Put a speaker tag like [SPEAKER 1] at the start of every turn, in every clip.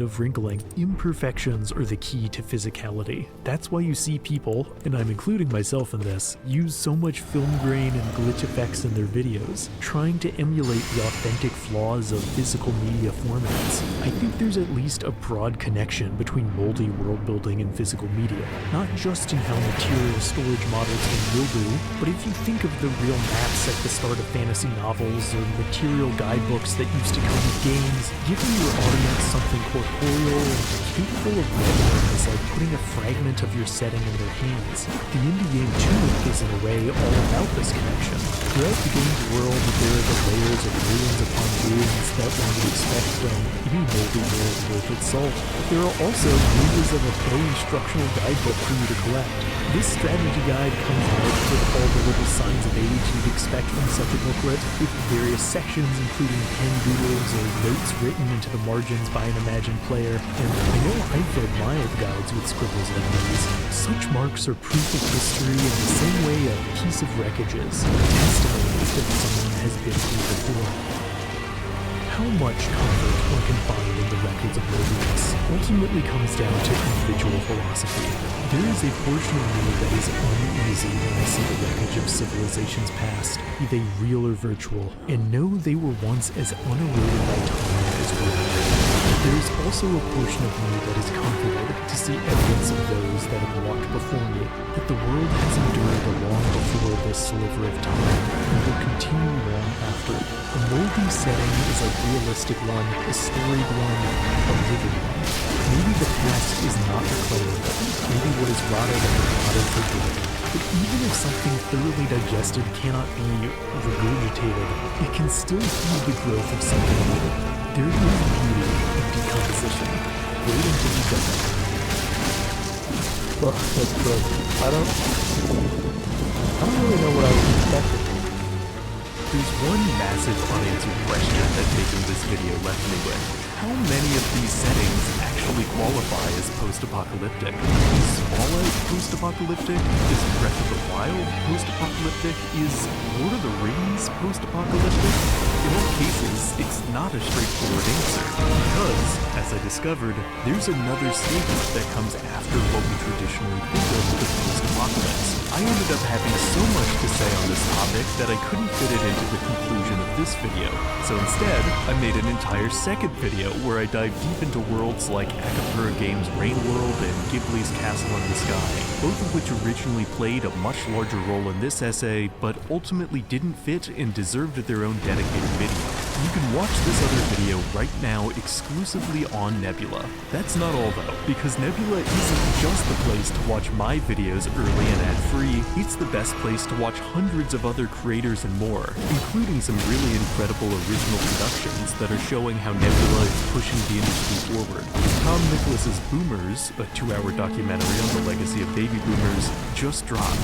[SPEAKER 1] of wrinkling. Imperfections are the key to physicality. That's why you see people, and I'm including myself in this, use so much film grain and glitch effects in their videos, trying to emulate the authentic flaws of physical media formats. I think there's at least a broad connection between moldy world building and physical media, not just in how material storage models can mildew, but if you think of the real maps at the start of fantasy novels or material guidebooks that used to come with games, giving your audience something corporeal and capable of rendering is like putting a fragment of your setting in their hands. The indie game Tunic is in a way all about this connection. Throughout the game's world, there are the layers of ruins upon ruins that one would expect from any moldy world worth its salt. But there are also pages of a pro-instructional guidebook for you to collect. This strategy guide comes out with all the little signs of age you'd expect from such a booklet, with various sections including pen doodles or notes written into the margins by an imagined player, and I know I've read mild guides with scribbles like these. Such marks are proof of history in the same way a piece of wreckage is, testimonies that someone has been through before. How much comfort one can find in the records of moldiness ultimately comes down to individual philosophy. There is a portion of me that is uneasy when I see the wreckage of civilizations past, be they real or virtual, and know they were once as uneroded by time as we are. There is also a portion of me that is comforted to see evidence of those that have walked before me, that the world has endured long before this sliver of time, and will continue long after. A moldy setting is a realistic one, a storied one, a living one. Maybe the past is not reclaimed, maybe what is rotted and rotted forgiven. But even if something thoroughly digested cannot be regurgitated, it can still feed the growth of something new. There is beauty in decomposition, waiting to be done.
[SPEAKER 2] Well, that's good. I don't really know what I was expecting.
[SPEAKER 3] There's one massive unanswered question that making this video left me with. How many of these settings actually qualify as post-apocalyptic? Is Fallout post-apocalyptic? Is Breath of the Wild post-apocalyptic? Is Lord of the Rings post-apocalyptic? In all cases, it's not a straightforward answer, because, as I discovered, there's another statement that comes after what we traditionally think of as post-apocalypse. I ended up having so much to say on this topic that I couldn't fit it into the conclusion of this video. So instead, I made an entire second video where I dive deep into worlds like Akapura Games' Rain World and Ghibli's Castle in the Sky, both of which originally played a much larger role in this essay, but ultimately didn't fit and deserved their own dedicated video. You can watch this other video right now exclusively on Nebula. That's not all though, because Nebula isn't just the place to watch my videos early and ad-free, it's the best place to watch hundreds of other creators and more, including some really incredible original productions that are showing how Nebula is pushing the industry forward. Tom Nicholas's Boomers, a 2-hour documentary on the legacy of baby boomers, just dropped.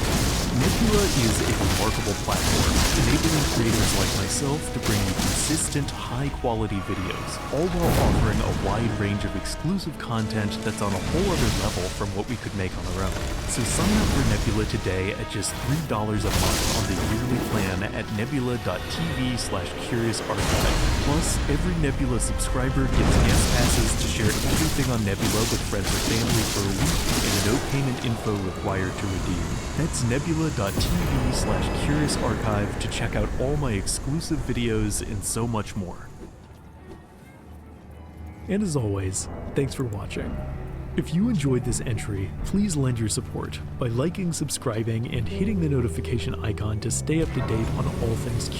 [SPEAKER 3] Nebula is a remarkable platform, enabling creators like myself to bring you consistent, high-quality videos, all while offering a wide range of exclusive content that's on a whole other level from what we could make on our own. So sign up for Nebula today at just $3 a month on the yearly plan at nebula.tv/curiousarchive. Plus, every Nebula subscriber gets guest passes to share everything on Nebula with friends or family for a week, and no payment info required to redeem. That's nebula.tv/curiousarchive to check out all my exclusive videos and so much more.
[SPEAKER 1] And as always, thanks for watching. If you enjoyed this entry, please lend your support by liking, subscribing, and hitting the notification icon to stay up to date on all things